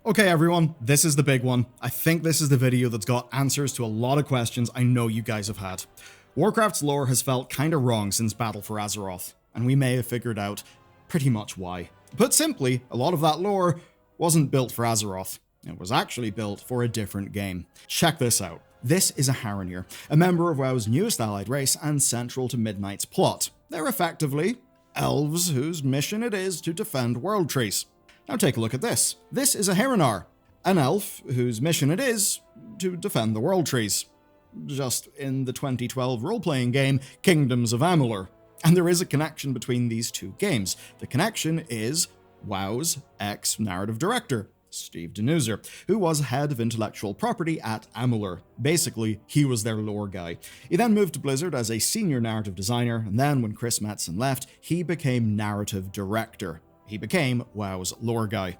Okay everyone, this is the big one. I think this is the video that's got answers to a lot of questions I know you guys have had. Warcraft's lore has felt kinda wrong since Battle for Azeroth, and we may have figured out pretty much why. Put simply, a lot of that lore wasn't built for Azeroth. It was actually built for a different game. Check this out. This is a Haranir, a member of WoW's newest allied race and central to Midnight's plot. They're effectively elves whose mission it is to defend world trees. Now take a look at this. This is a Haranir, an elf whose mission it is to defend the world trees. Just in the 2012 role-playing game, Kingdoms of Amalur. And there is a connection between these two games. The connection is WoW's ex-narrative director, Steve Danuser, who was head of intellectual property at Amalur. Basically, he was their lore guy. He then moved to Blizzard as a senior narrative designer, and then when Chris Metzen left, he became narrative director. He became WoW's lore guy.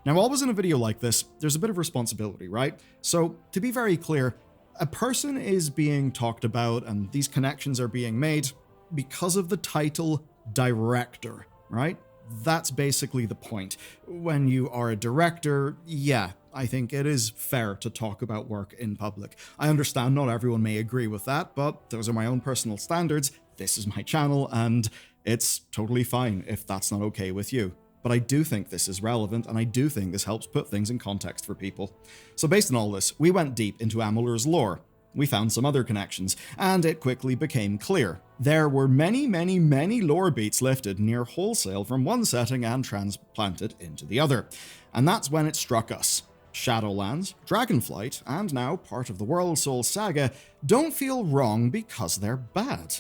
Now, always in a video like this, there's a bit of responsibility, right? So, to be very clear, a person is being talked about and these connections are being made because of the title director, right? That's basically the point. When you are a director, yeah, I think it is fair to talk about work in public. I understand not everyone may agree with that, but those are my own personal standards. This is my channel, and it's totally fine if that's not okay with you. But I do think this is relevant, and I do think this helps put things in context for people. So based on all this, we went deep into Amalur's lore. We found some other connections, and it quickly became clear. There were many lore beats lifted near wholesale from one setting and transplanted into the other. And that's when it struck us. Shadowlands, Dragonflight, and now part of the World Soul saga don't feel wrong because they're bad.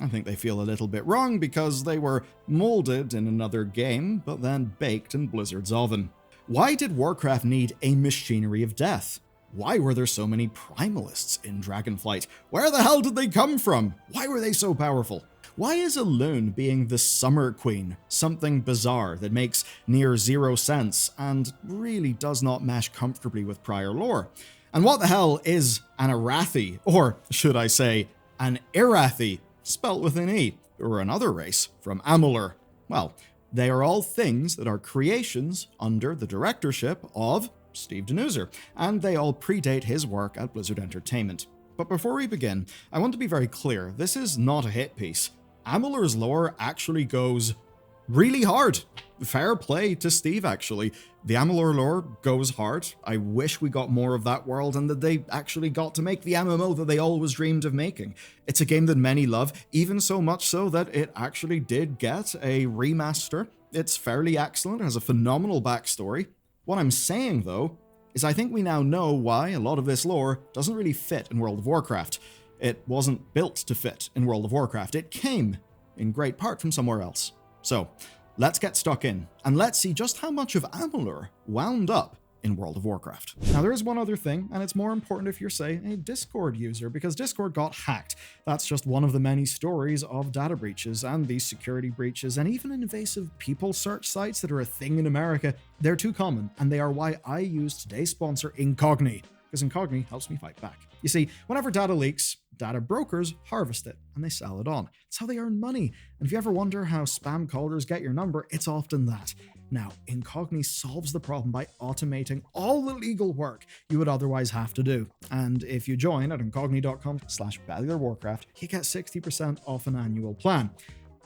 I think they feel a little bit wrong because they were molded in another game, but then baked in Blizzard's oven. Why did Warcraft need a machinery of death? Why were there so many Primalists in Dragonflight? Where the hell did they come from? Why were they so powerful? Why is a loon being the Summer Queen something bizarre that makes near zero sense and really does not mesh comfortably with prior lore? And what the hell is an Arathi, or should I say, an Irathi, spelt with an E, or another race from Amalur? Well, they are all things that are creations under the directorship of Steve Danuser, and they all predate his work at Blizzard Entertainment. But before we begin, I want to be very clear, this is not a hit piece. Amalur's lore actually goes really hard. Fair play to Steve, actually. The Amalur lore goes hard. I wish we got more of that world and that they actually got to make the MMO that they always dreamed of making. It's a game that many love, even so much so that it actually did get a remaster. It's fairly excellent, it has a phenomenal backstory. What I'm saying, though, is I think we now know why a lot of this lore doesn't really fit in World of Warcraft. It wasn't built to fit in World of Warcraft. It came, in great part, from somewhere else. So, let's get stuck in, and let's see just how much of Amalur wound up in World of Warcraft. Now, there is one other thing, and it's more important if you're, say, a Discord user, because Discord got hacked. That's just one of the many stories of data breaches and these security breaches, and even invasive people search sites that are a thing in America. They're too common, and they are why I use today's sponsor, Incogni, because Incogni helps me fight back. You see, whenever data leaks, data brokers harvest it, and they sell it on. It's how they earn money. And if you ever wonder how spam callers get your number, it's often that. Now, Incogni solves the problem by automating all the legal work you would otherwise have to do. And if you join at incogni.com/BellularWarcraft, you get 60% off an annual plan.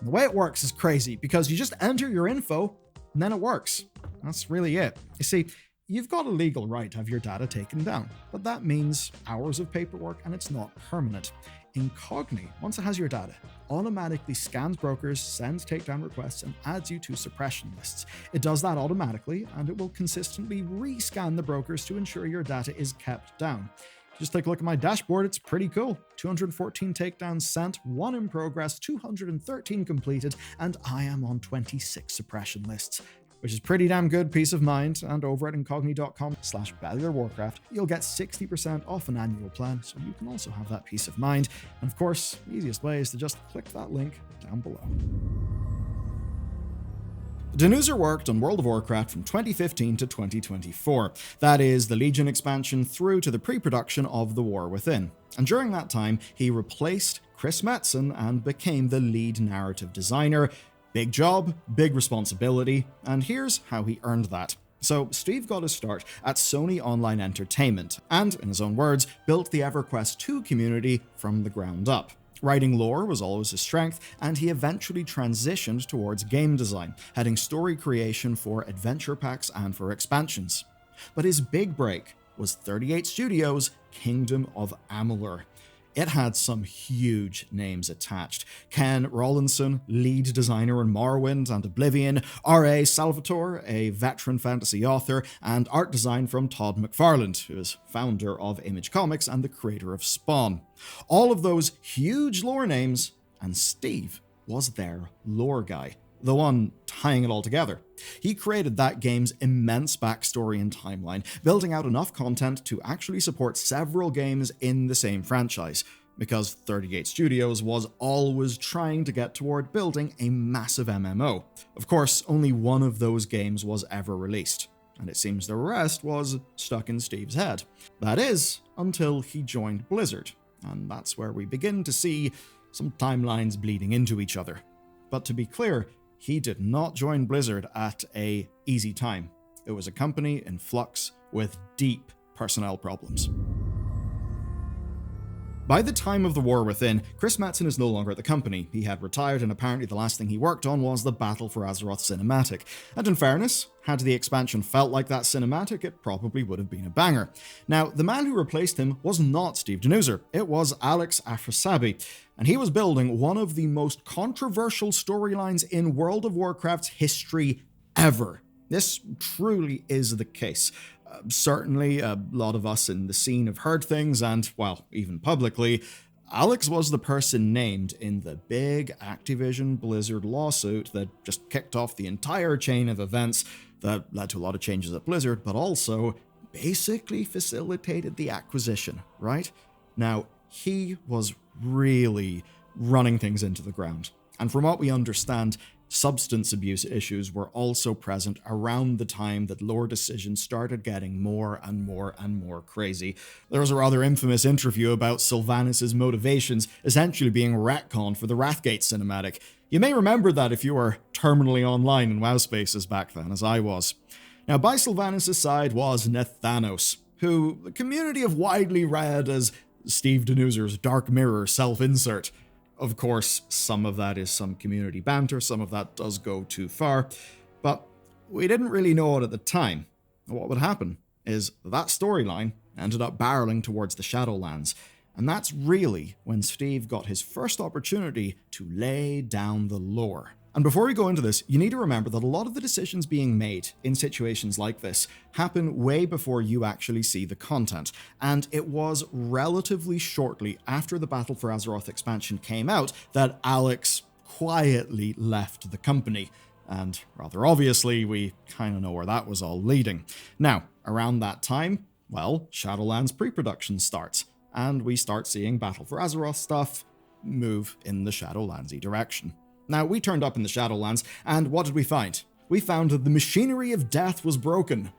And the way it works is crazy because you just enter your info and then it works. That's really it. You see, you've got a legal right to have your data taken down, but that means hours of paperwork and it's not permanent. Incogni, once it has your data, automatically scans brokers, sends takedown requests, and adds you to suppression lists. It does that automatically, and it will consistently rescan the brokers to ensure your data is kept down. Just take a look at my dashboard, it's pretty cool. 214 takedowns sent, 1 in progress, 213 completed, and I am on 26 suppression lists, which is pretty damn good peace of mind. And over at incogni.com/BellularWarcraft, you'll get 60% off an annual plan, so you can also have that peace of mind. And of course, the easiest way is to just click that link down below. Danuser worked on World of Warcraft from 2015 to 2024. That is, the Legion expansion through to the pre-production of The War Within. And during that time, he replaced Chris Metzen and became the lead narrative designer. Big job, big responsibility, and here's how he earned that. So Steve got his start at Sony Online Entertainment, and, in his own words, built the EverQuest 2 community from the ground up. Writing lore was always his strength, and he eventually transitioned towards game design, heading story creation for adventure packs and for expansions. But his big break was 38 Studios' Kingdom of Amalur. It had some huge names attached. Ken Rawlinson, lead designer in Morrowind and Oblivion, R.A. Salvatore, a veteran fantasy author, and art design from Todd McFarlane, who is founder of Image Comics and the creator of Spawn. All of those huge lore names, and Steve was their lore guy, the one tying it all together. He created that game's immense backstory and timeline, building out enough content to actually support several games in the same franchise, because 38 Studios was always trying to get toward building a massive MMO. Of course, only one of those games was ever released, and it seems the rest was stuck in Steve's head. That is, until he joined Blizzard, and that's where we begin to see some timelines bleeding into each other. But to be clear, he did not join Blizzard at an easy time. It was a company in flux with deep personnel problems. By the time of the War Within, Chris Metzen is no longer at the company. He had retired, and apparently the last thing he worked on was the Battle for Azeroth cinematic. And in fairness, had the expansion felt like that cinematic, it probably would have been a banger. Now, the man who replaced him was not Steve Danuser, it was Alex Afrasiabi, and he was building one of the most controversial storylines in World of Warcraft's history ever. This truly is the case. Certainly, a lot of us in the scene have heard things, and, well, even publicly, Alex was the person named in the big Activision Blizzard lawsuit that just kicked off the entire chain of events that led to a lot of changes at Blizzard, but also basically facilitated the acquisition, right? Now, he was really running things into the ground. And from what we understand, substance abuse issues were also present around the time that lore decisions started getting more and more and more crazy. There was a rather infamous interview about Sylvanas' motivations essentially being retconned for the Wrathgate cinematic. You may remember that if you were terminally online in WoW spaces back then, as I was. Now, by Sylvanas' side was Nethanos, who the community have widely read as Steve Danuser's Dark Mirror self-insert. Of course, some of that is some community banter, some of that does go too far, but we didn't really know it at the time. What would happen is that storyline ended up barreling towards the Shadowlands, and that's really when Steve got his first opportunity to lay down the lore. And before we go into this, you need to remember that a lot of the decisions being made in situations like this happen way before you actually see the content, and it was relatively shortly after the Battle for Azeroth expansion came out that Alex quietly left the company, and rather obviously we kind of know where that was all leading. Now, around that time, well, Shadowlands pre-production starts, and we start seeing Battle for Azeroth stuff move in the Shadowlands-y direction. Now, we turned up in the Shadowlands, and what did we find? We found that the machinery of death was broken.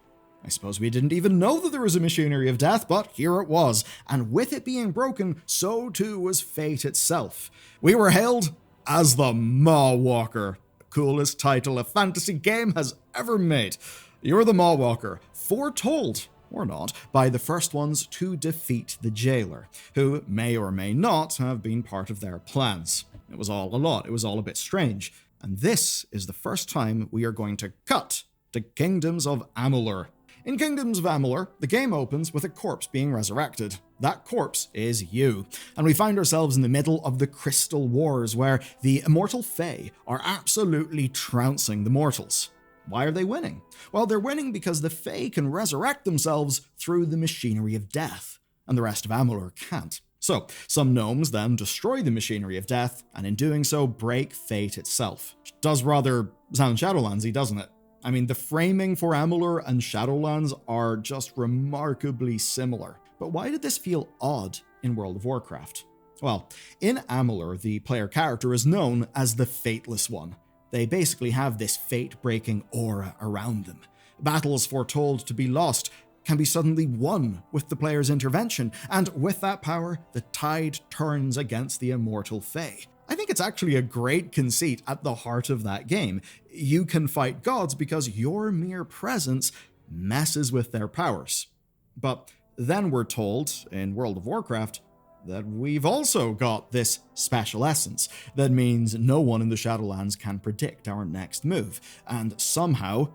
I suppose we didn't even know that there was a machinery of death, but here it was, and with it being broken, so too was fate itself. We were hailed as the Mawwalker, the coolest title a fantasy game has ever made. You're the Mawwalker, foretold, or not, by the first ones to defeat the Jailer, who may or may not have been part of their plans. It was all a lot, it was all a bit strange, and this is the first time we are going to cut to Kingdoms of Amalur. In Kingdoms of Amalur, the game opens with a corpse being resurrected. That corpse is you, and we find ourselves in the middle of the Crystal Wars, where the immortal Fae are absolutely trouncing the mortals. Why are they winning? Well, they're winning because the Fae can resurrect themselves through the machinery of death, and the rest of Amalur can't. So, some gnomes then destroy the machinery of death, and in doing so break fate itself. Which does rather sound Shadowlands-y, doesn't it? I mean, the framing for Amalur and Shadowlands are just remarkably similar. But why did this feel odd in World of Warcraft? Well, in Amalur, the player character is known as the Fateless One. They basically have this fate-breaking aura around them. Battles foretold to be lost can be suddenly won with the player's intervention, and with that power, the tide turns against the immortal Fae. I think it's actually a great conceit at the heart of that game. You can fight gods because your mere presence messes with their powers. But then we're told, in World of Warcraft, that we've also got this special essence that means no one in the Shadowlands can predict our next move, and somehow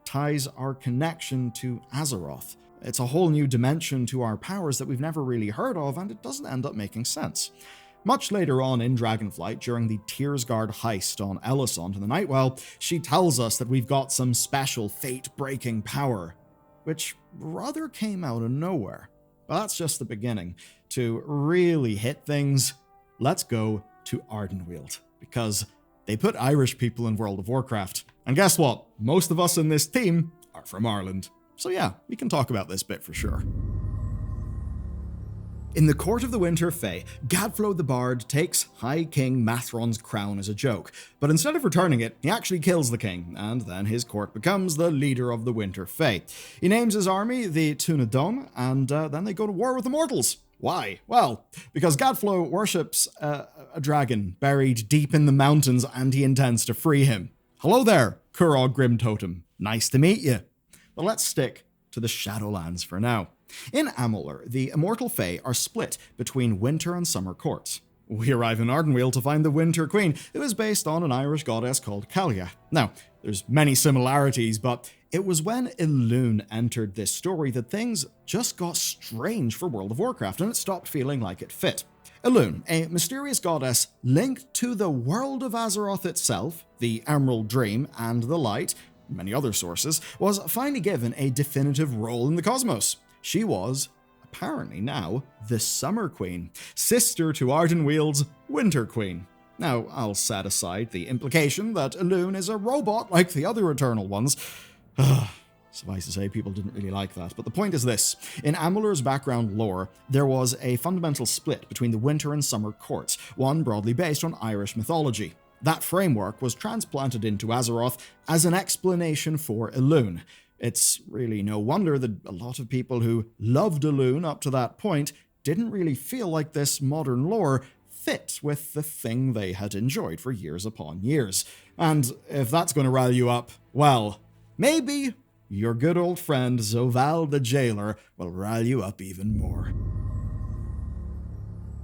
ties our connection to Azeroth. It's a whole new dimension to our powers that we've never really heard of, and it doesn't end up making sense. Much later on in Dragonflight, during the Tearsguard heist on Ellison to the Nightwell, she tells us that we've got some special fate-breaking power, which rather came out of nowhere. But that's just the beginning. To really hit things, let's go to Ardenweald, because they put Irish people in World of Warcraft. And guess what? Most of us in this team are from Ireland. So yeah, we can talk about this bit for sure. In the Court of the Winter Fae, Gadflo the Bard takes High King Mathron's crown as a joke, but instead of returning it, he actually kills the king, and then his court becomes the leader of the Winter Fae. He names his army the Tunadon, and then they go to war with the mortals. Why? Well, because Gadflo worships a dragon buried deep in the mountains, and he intends to free him. Hello there, Kurog Grimtotem. Nice to meet you. But let's stick to the Shadowlands for now. In Amalur, the immortal Fae are split between winter and summer courts. We arrive in Ardenweald to find the Winter Queen, who is based on an Irish goddess called Kalia. Now, there's many similarities, but it was when Elune entered this story that things just got strange for World of Warcraft, and it stopped feeling like it fit. Elune, a mysterious goddess linked to the world of Azeroth itself, the Emerald Dream, and the Light, many other sources, was finally given a definitive role in the cosmos. She was, apparently now, the Summer Queen, sister to Ardenweald's Winter Queen. Now, I'll set aside the implication that Elune is a robot like the other Eternal ones. Suffice to say, people didn't really like that. But the point is this. In Amalur's background lore, there was a fundamental split between the Winter and Summer courts, one broadly based on Irish mythology. That framework was transplanted into Azeroth as an explanation for Elune. It's really no wonder that a lot of people who loved Elune up to that point didn't really feel like this modern lore fit with the thing they had enjoyed for years upon years. And if that's going to rile you up, well, maybe your good old friend Zoval the Jailer will rile you up even more.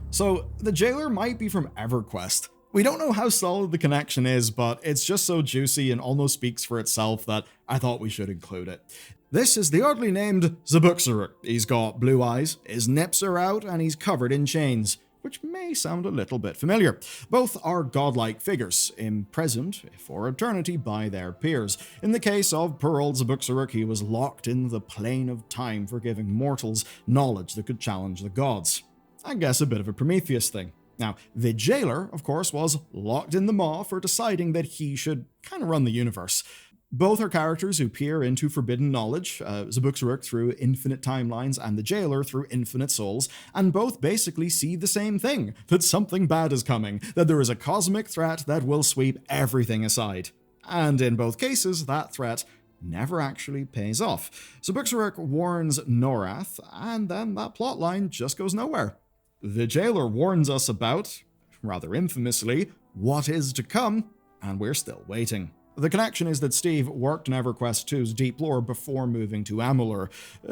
So, the Jailer might be from EverQuest. We don't know how solid the connection is, but it's just so juicy and almost speaks for itself that I thought we should include it. This is the oddly named Zabuxaruk. He's got blue eyes, his nips are out, and he's covered in chains, which may sound a little bit familiar. Both are godlike figures, imprisoned for eternity by their peers. In the case of poor old Zabuxaruk, he was locked in the plane of time for giving mortals knowledge that could challenge the gods. I guess a bit of a Prometheus thing. Now, the Jailer, of course, was locked in the maw for deciding that he should kind of run the universe. Both are characters who peer into forbidden knowledge, Zabuxaruk through infinite timelines and the Jailer through infinite souls, and both basically see the same thing, that something bad is coming, that there is a cosmic threat that will sweep everything aside. And in both cases, that threat never actually pays off. Zabuxaruk warns Norath, and then that plotline just goes nowhere. The Jailer warns us about, rather infamously, what is to come, and we're still waiting. The connection is that Steve worked in EverQuest 2's deep lore before moving to Amalur.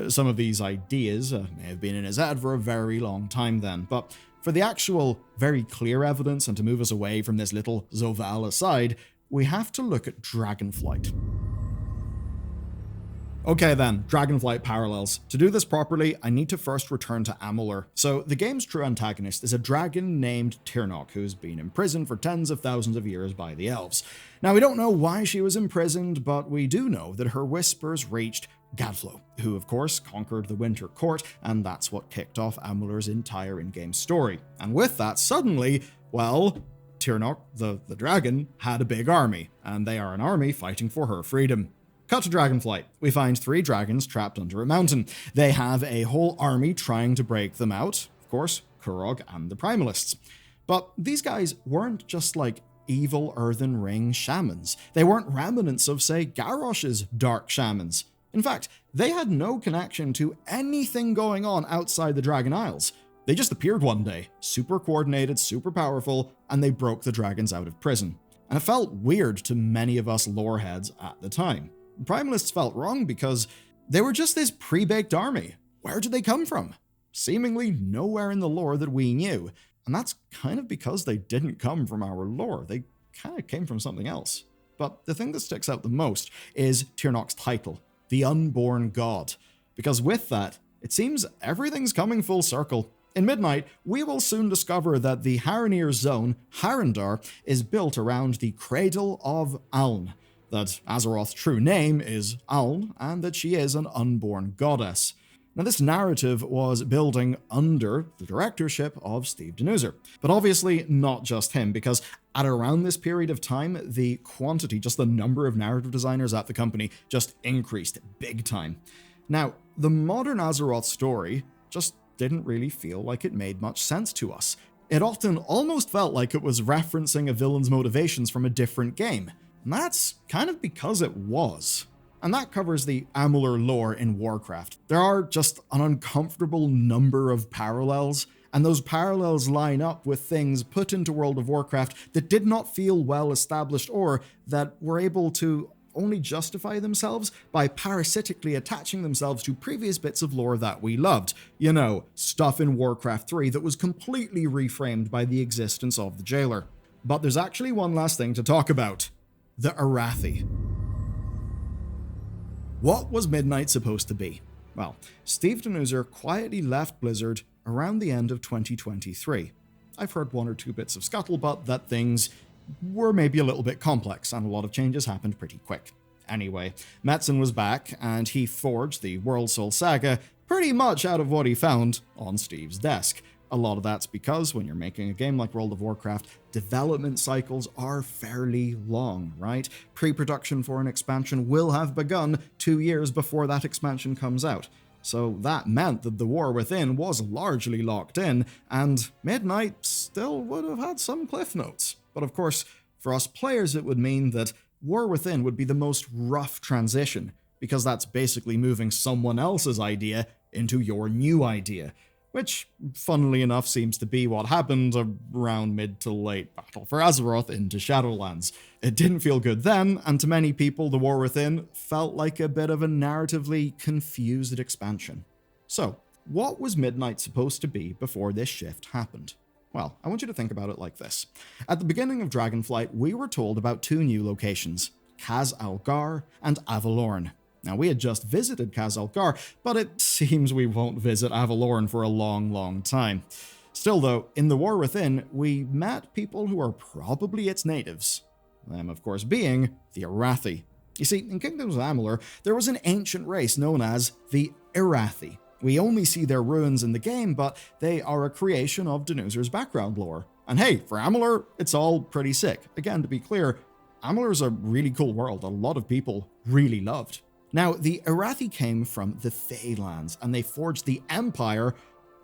Some of these ideas may have been in his head for a very long time then, but for the actual very clear evidence and to move us away from this little Zoval aside, we have to look at Dragonflight. Okay then, Dragonflight parallels. To do this properly, I need to first return to Amalur. So, the game's true antagonist is a dragon named Tirnoch, who's been imprisoned for tens of thousands of years by the elves. Now, we don't know why she was imprisoned, but we do know that her whispers reached Gadflo, who of course conquered the Winter Court, and that's what kicked off Amalur's entire in-game story. And with that, suddenly, well, Tirnoch, the dragon, had a big army, and they are an army fighting for her freedom. Cut to Dragonflight. We find 3 dragons trapped under a mountain. They have a whole army trying to break them out. Of course, Kurog and the Primalists. But these guys weren't just like evil Earthen Ring shamans. They weren't remnants of, say, Garrosh's dark shamans. In fact, they had no connection to anything going on outside the Dragon Isles. They just appeared one day, super coordinated, super powerful, and they broke the dragons out of prison. And it felt weird to many of us loreheads at the time. Primalists felt wrong because They were just this pre-baked army. Where did they come from? Seemingly nowhere in the lore that we knew. And that's kind of because they didn't come from our lore. They kind of came from something else. But the thing that sticks out the most is Tyrnok's title, the Unborn God. Because with that, it seems everything's coming full circle. In Midnight, we will soon discover that the Haranir zone, Harandar, is built around the Cradle of Aln, that Azeroth's true name is Aln, and that she is an unborn goddess. Now, this narrative was building under the directorship of Steve Danuser, but obviously not just him, because at around this period of time, the quantity, just the number of narrative designers at the company, just increased big time. Now, the modern Azeroth story just didn't really feel like it made much sense to us. It often almost felt like it was referencing a villain's motivations from a different game, and that's kind of because it was. And that covers the Amalur lore in Warcraft. There are just an uncomfortable number of parallels, and those parallels line up with things put into World of Warcraft that did not feel well established or that were able to only justify themselves by parasitically attaching themselves to previous bits of lore that we loved. You know, stuff in Warcraft 3 that was completely reframed by the existence of the Jailer. But there's actually one last thing to talk about. The Arathi. What was Midnight supposed to be? Well, Steve Danuser quietly left Blizzard around the end of 2023. I've heard one or two bits of scuttlebutt that things were maybe a little bit complex, and a lot of changes happened pretty quick. Anyway, Metzen was back, and he forged the World Soul Saga pretty much out of what he found on Steve's desk. A lot of that's because when you're making a game like World of Warcraft, development cycles are fairly long, right? Pre-production for an expansion will have begun 2 years before that expansion comes out. So that meant that the War Within was largely locked in, and Midnight still would have had some cliff notes. But of course, for us players, it would mean that War Within would be the most rough transition, because that's basically moving someone else's idea into your new idea, which, funnily enough, seems to be what happened around mid to late Battle for Azeroth into Shadowlands. It didn't feel good then, and to many people, The War Within felt like a bit of a narratively confused expansion. So, what was Midnight supposed to be before this shift happened? Well, I want you to think about it like this. At the beginning of Dragonflight, we were told about 2 new locations, Khaz Algar and Avalorn. Now, we had just visited Khaz Algar, but it seems we won't visit Avalorn for a long, long time. Still though, in The War Within, we met people who are probably its natives. Them, of course, being the Arathi. You see, in Kingdoms of Amalur, there was an ancient race known as the Arathi. We only see their ruins in the game, but they are a creation of Danuser's background lore. And hey, for Amalur, it's all pretty sick. Again, to be clear, Amalur's a really cool world a lot of people really loved. Now, the Arathi came from the Feylands, and they forged the Empire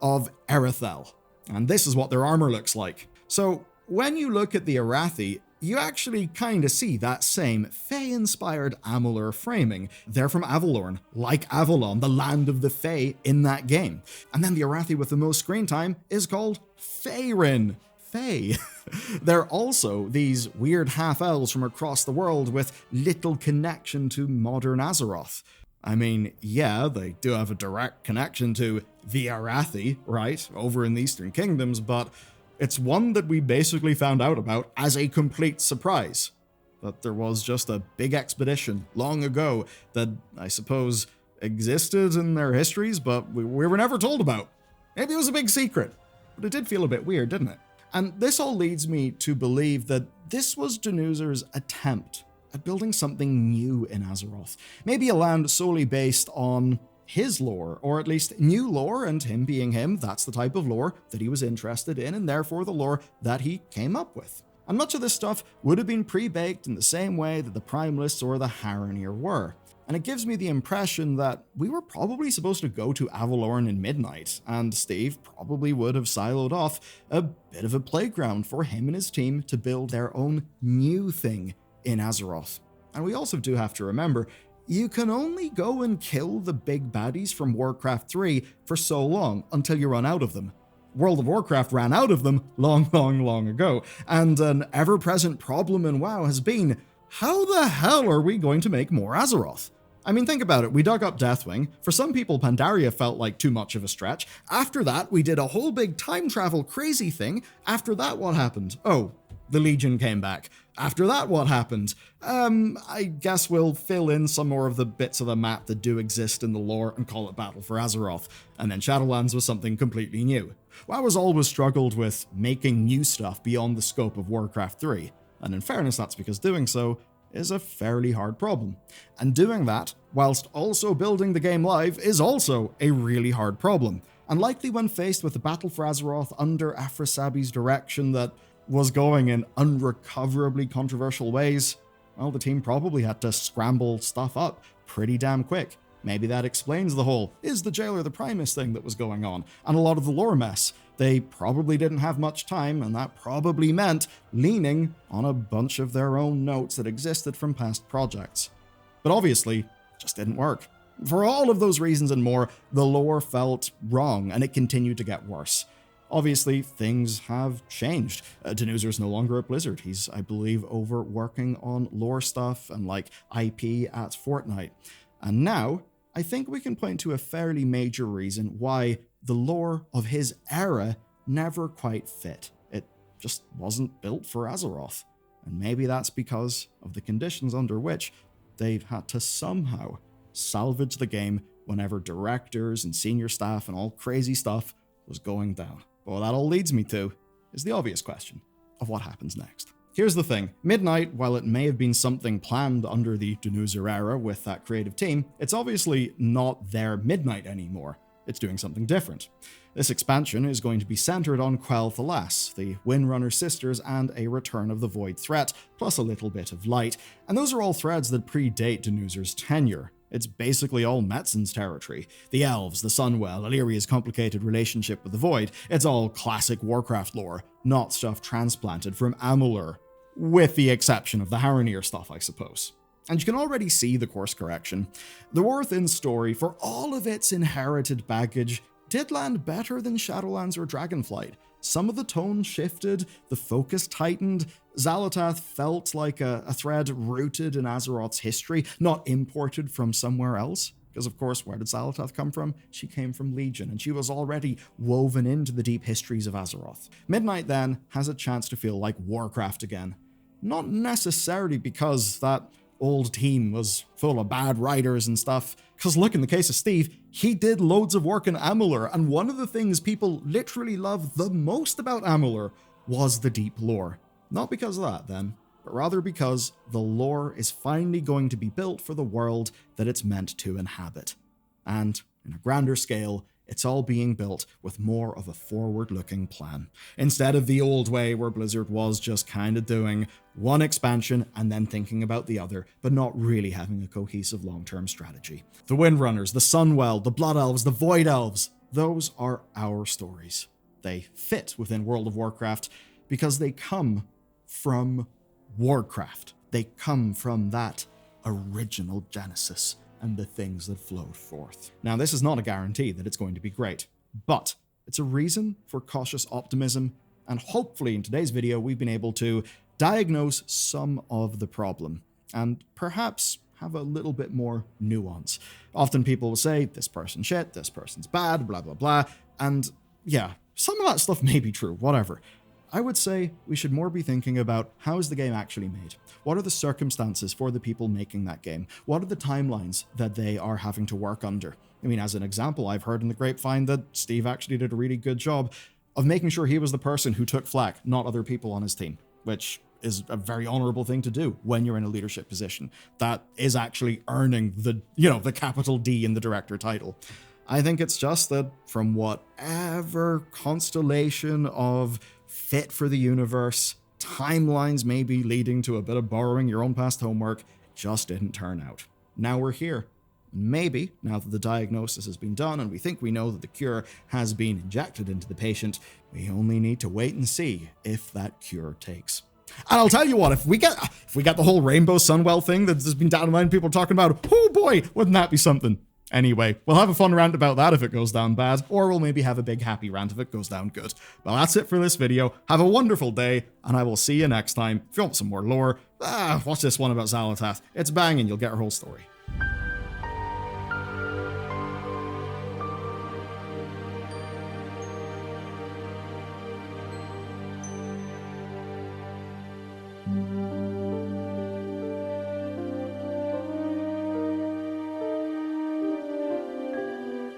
of Erethel. And this is what their armor looks like. So, when you look at the Arathi, you actually kinda see that same Fey-inspired Amalur framing. They're from Avalorn, like Avalon, the land of the Fey in that game. And then the Arathi with the most screen time is called Feyrin. Fey. They're also these weird half-elves from across the world with little connection to modern Azeroth. I mean, yeah, they do have a direct connection to the Arathi, right, over in the Eastern Kingdoms, but it's one that we basically found out about as a complete surprise. That there was just a big expedition long ago that, I suppose, existed in their histories, but we were never told about. Maybe it was a big secret, but it did feel a bit weird, didn't it? And this all leads me to believe that this was Danuser's attempt at building something new in Azeroth. Maybe a land solely based on his lore, or at least new lore, and him being him, that's the type of lore that he was interested in, and therefore the lore that he came up with. And much of this stuff would have been pre-baked in the same way that the Primalists or the Haranir were. And it gives me the impression that we were probably supposed to go to Avalorn in Midnight, and Steve probably would have siloed off a bit of a playground for him and his team to build their own new thing in Azeroth. And we also do have to remember, you can only go and kill the big baddies from Warcraft 3 for so long until you run out of them. World of Warcraft ran out of them long, long, long ago, and an ever-present problem in WoW has been, how the hell are we going to make more Azeroth? I mean, think about it. We dug up Deathwing. For some people, Pandaria felt like too much of a stretch. After that, we did a whole big time travel crazy thing. After that, what happened? Oh, the Legion came back. After that, what happened? I guess we'll fill in some more of the bits of the map that do exist in the lore and call it Battle for Azeroth. And then Shadowlands was something completely new. WoW has always struggled with making new stuff beyond the scope of Warcraft 3. And in fairness, that's because doing so is a fairly hard problem. And doing that, whilst also building the game live, is also a really hard problem. And likely when faced with the Battle for Azeroth under Aphrosabi's direction that was going in unrecoverably controversial ways, well, the team probably had to scramble stuff up pretty damn quick. Maybe that explains the whole "is the jailer the Primus" thing that was going on, and a lot of the lore mess. They probably didn't have much time, and that probably meant leaning on a bunch of their own notes that existed from past projects. But obviously, it just didn't work. For all of those reasons and more, the lore felt wrong, and it continued to get worse. Obviously, things have changed. Danuser's no longer at Blizzard. He's, I believe, over working on lore stuff and like IP at Fortnite. And now, I think we can point to a fairly major reason why the lore of his era never quite fit. It just wasn't built for Azeroth. And maybe that's because of the conditions under which they've had to somehow salvage the game whenever directors and senior staff and all crazy stuff was going down. But what that all leads me to is the obvious question of what happens next. Here's the thing. Midnight, while it may have been something planned under the Danuser Era with that creative team, it's obviously not their Midnight anymore. It's doing something different. This expansion is going to be centered on Quell Thalas, the Windrunner sisters, and a return of the Void threat, plus a little bit of light. And those are all threads that predate Danuser's tenure. It's basically all Metzen's territory. The Elves, the Sunwell, Illyria's complicated relationship with the Void. It's all classic Warcraft lore, not stuff transplanted from Amalur. With the exception of the Haranir stuff, I suppose. And you can already see the course correction. The Worthin story, for all of its inherited baggage, did land better than Shadowlands or Dragonflight. Some of the tone shifted, the focus tightened. Xal'atath felt like a thread rooted in Azeroth's history, not imported from somewhere else. Because of course, where did Xal'atath come from? She came from Legion, and she was already woven into the deep histories of Azeroth. Midnight then has a chance to feel like Warcraft again. Not necessarily because that old team was full of bad writers and stuff, because look, in the case of Steve, he did loads of work in Amalur, and one of the things people literally loved the most about Amalur was the deep lore. Not because of that then, but rather because the lore is finally going to be built for the world that it's meant to inhabit. And, in a grander scale, it's all being built with more of a forward-looking plan, instead of the old way where Blizzard was just kind of doing one expansion and then thinking about the other, but not really having a cohesive long-term strategy. The Windrunners, the Sunwell, the Blood Elves, the Void Elves, those are our stories. They fit within World of Warcraft because they come from Warcraft. They come from that original Genesis and the things that flowed forth. Now, this is not a guarantee that it's going to be great, but it's a reason for cautious optimism, and hopefully in today's video we've been able to diagnose some of the problem, and perhaps have a little bit more nuance. Often people will say, this person's shit, this person's bad, blah blah blah, and yeah, some of that stuff may be true, whatever. I would say we should more be thinking about how is the game actually made? What are the circumstances for the people making that game? What are the timelines that they are having to work under? I mean, as an example, I've heard in the grapevine that Steve actually did a really good job of making sure he was the person who took flak, not other people on his team, which is a very honorable thing to do when you're in a leadership position. That is actually earning the capital D in the director title. I think it's just that from whatever constellation of fit for the universe, timelines maybe leading to a bit of borrowing your own past homework, just didn't turn out. Now we're here. Maybe, now that the diagnosis has been done and we think we know that the cure has been injected into the patient, we only need to wait and see if that cure takes. And I'll tell you what, if we get the whole Rainbow Sunwell thing that's been down in mind, people talking about, oh boy, wouldn't that be something? Anyway, we'll have a fun rant about that if it goes down bad, or we'll maybe have a big happy rant if it goes down good. Well, that's it for this video. Have a wonderful day, and I will see you next time. If you want some more lore, watch this one about Xal'atath. It's banging, you'll get her whole story.